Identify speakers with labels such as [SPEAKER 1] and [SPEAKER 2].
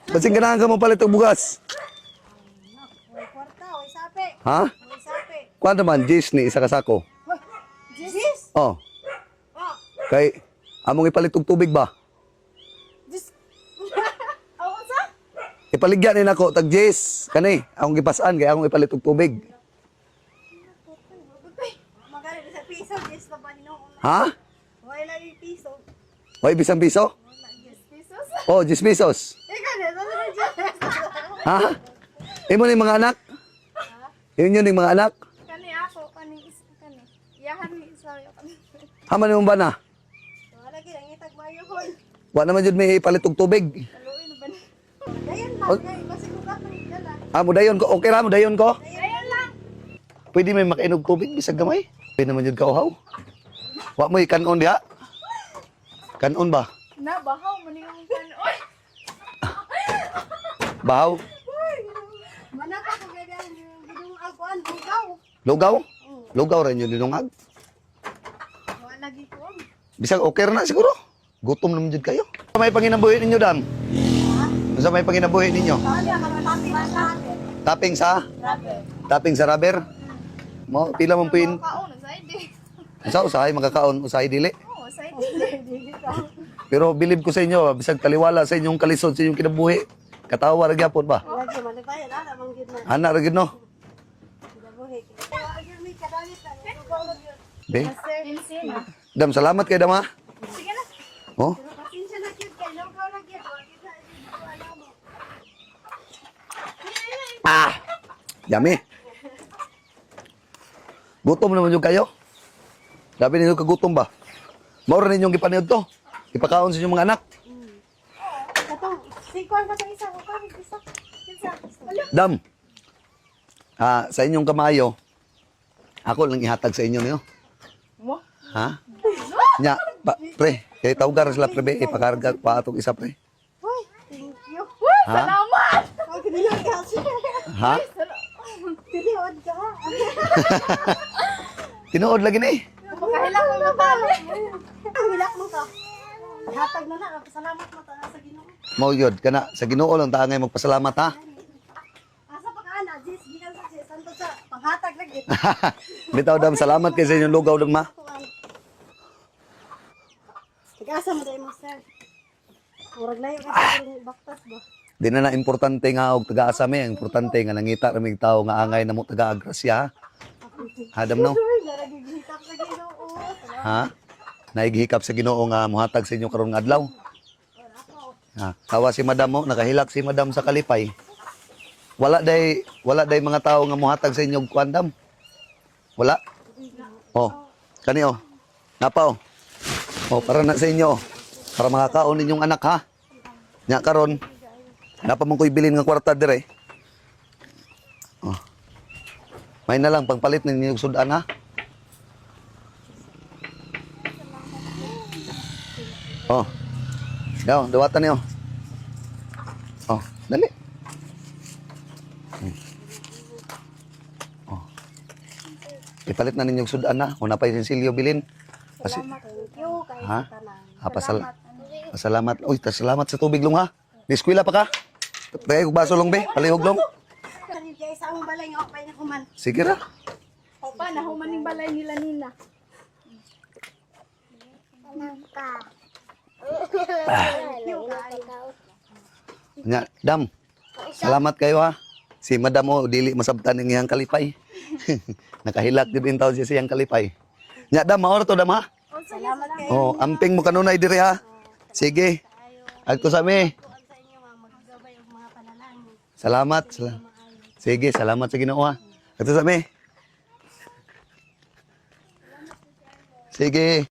[SPEAKER 1] Basing ganahan ka mo palit og bugas.
[SPEAKER 2] May kwarta, may sapi.
[SPEAKER 1] Ha?
[SPEAKER 2] May sapi.
[SPEAKER 1] Kuan naman Jis ni isa ka sako.
[SPEAKER 2] Jis?
[SPEAKER 1] Oh,
[SPEAKER 2] Oh,
[SPEAKER 1] kay among ipalit og tubig ba?
[SPEAKER 2] Jis. Ako sa?
[SPEAKER 1] Ipaligyan ni nako tag Jis. Kani, akong gipasan kay akong ipalit og tubig.
[SPEAKER 2] Magaling sa piso, Jis na ba ninoon?
[SPEAKER 1] Ha?
[SPEAKER 2] Wala yung piso.
[SPEAKER 1] Hoy, bisang piso?
[SPEAKER 2] Wala, 10 pesos.
[SPEAKER 1] Oh, 10 pesos.
[SPEAKER 2] Ikaw na, ano na dyan?
[SPEAKER 1] Ha? Imo ni mga anak? Yun yung mga anak?
[SPEAKER 2] Kani ako, kani. Iyahan ni isa yung kani.
[SPEAKER 1] Haman mo ba na?
[SPEAKER 2] Wala gid ang itag bayo hol.
[SPEAKER 1] Wa naman jud may ipalit og tubig.
[SPEAKER 2] Kaluin ba ni? Dayon lang, kay basi ko ka dala.
[SPEAKER 1] Amo dayon ko, okay ra mo dayon ko.
[SPEAKER 2] Dayon lang.
[SPEAKER 1] Pwede may makainog tubig bisag gamay. Pwede naman jud ka uhaw. Wa mo ikanon diha. Kanon ba?
[SPEAKER 2] Na bahaw man yung kanon.
[SPEAKER 1] Bahaw?
[SPEAKER 2] Mana ka ko gayang gidung alkuan bugaw.
[SPEAKER 1] Lugaw? Lugaw ra yun dinungag.
[SPEAKER 2] Wala gi ko.
[SPEAKER 1] Bisag okay ra na siguro. Gutom naman jud kayo. Sa may panginabuhi ninyo dam? Sa may panginabuhi ninyo?
[SPEAKER 2] Kani ka mati man.
[SPEAKER 1] Tapping sa?
[SPEAKER 2] Grabe.
[SPEAKER 1] Tapping sa rubber? Mo pila man puin?
[SPEAKER 2] Kaon sa ide.
[SPEAKER 1] Sa usahay magkakaon, usahay dili.
[SPEAKER 2] Oo, sa ide. Dili ka.
[SPEAKER 1] Pero bilib ko sa inyo, bisag taliwala sa inyong kalisod sa inyong kinabuhi. Katawa ra gyapon ba?
[SPEAKER 2] Lagi man ba yan ana mang gid man.
[SPEAKER 1] Ana ra gid no?
[SPEAKER 2] Dabuhi. Ayun mi kadalit na. Bugaw lang yun.
[SPEAKER 1] Be.
[SPEAKER 2] Sir, insina.
[SPEAKER 1] Dam, salamat kay dam ha.
[SPEAKER 2] Sige na.
[SPEAKER 1] Oh,
[SPEAKER 2] Pero pasensya na cute kay lugaw lang yun. Wala kita alam mo.
[SPEAKER 1] ah. Yummy. Gutom naman yung kayo. Sabi ninyo kagutom ba? Maura ninyong ipaniod to. Ipakaon sa inyong mga anak.
[SPEAKER 2] Katong, sikuan ka sa isa. Huwag ka isa. Kinsa.
[SPEAKER 1] Dam. Sa inyong kamayo, ako lang ihatag sa inyo niyo.
[SPEAKER 2] Mo?
[SPEAKER 1] Ha? Nya, pre, kay tawgar sila pre, be, ipakarga pa atong isa pre.
[SPEAKER 2] Hoy, thank you.
[SPEAKER 1] Ha?
[SPEAKER 2] Salamat! Ang kinilad ka siya.
[SPEAKER 1] Ha?
[SPEAKER 2] Kinilad ka.
[SPEAKER 1] Tinuod lagi ni.
[SPEAKER 2] Pagkahilak mo nga pala. Ang hilak mo ka. Hatag na na. Salamat mo ta sa Ginoo.
[SPEAKER 1] Mao yun, kana sa Ginoo lang ta ngay magpasalamat ha.
[SPEAKER 2] Asa pa ka ana, Jis, gikan sa Jis. Santo sa panghatag lagi.
[SPEAKER 1] Bitaw dam, salamat kay sa inyong lugaw dong ma.
[SPEAKER 2] Tig-asa mo dai mo, sir. Murag layo ka sa baktas ba?
[SPEAKER 1] Di na na importante nga og taga-asa mi, ang importante nga nangita ra mig tawo nga angay namo taga-agrasya ha. Hadam no.
[SPEAKER 2] Uy, naragigitap sa Ginoo.
[SPEAKER 1] Ha? Naigihikap sa Ginoo nga muhatag sa inyo karon nga adlaw. Ha, tawa si madam mo, nakahilak si madam sa kalipay. Wala day mga tao nga muhatag sa inyo og kuandam. Wala. Oh, kani oh. Napa oh. Oh, para na sa inyo. Para makakaon ninyong anak ha. Nya karon, napa man ko'y bilin nga kwarta dire. Oh. May na lang pagpalit ninyo sudan ha. Oh. Daw, dawatan niyo. Oh, dali. Oh. Ipalit na ninyong sudan na. Kung napay sinsilyo bilin. Kasi,
[SPEAKER 2] Thank you kay
[SPEAKER 1] ha?
[SPEAKER 2] tanan.
[SPEAKER 1] Salamat. Uy, salamat sa tubig long ha. Diskwila pa ka? Pagay kong baso long be. Palihog long.
[SPEAKER 2] Kani kay sa among balay nga opay na human.
[SPEAKER 1] Sige ra.
[SPEAKER 2] Opa na human ning balay nila nina.
[SPEAKER 1] Nya, dam. Salamat kayo ha. Si madam mo, dili masabtan ng iyang kalipay. Nakahilak din taon siya siyang kalipay. Nya, dam, maor to dam ha.
[SPEAKER 2] Salamat kay
[SPEAKER 1] Oh, amping mo kanunay diri ha. Sige. Agto sa mi.
[SPEAKER 2] tuan sa inyo mga magagabay og mga panalangin.
[SPEAKER 1] Salamat. Sige, salamat sa Ginoo ha. Agto sa mi. Sige.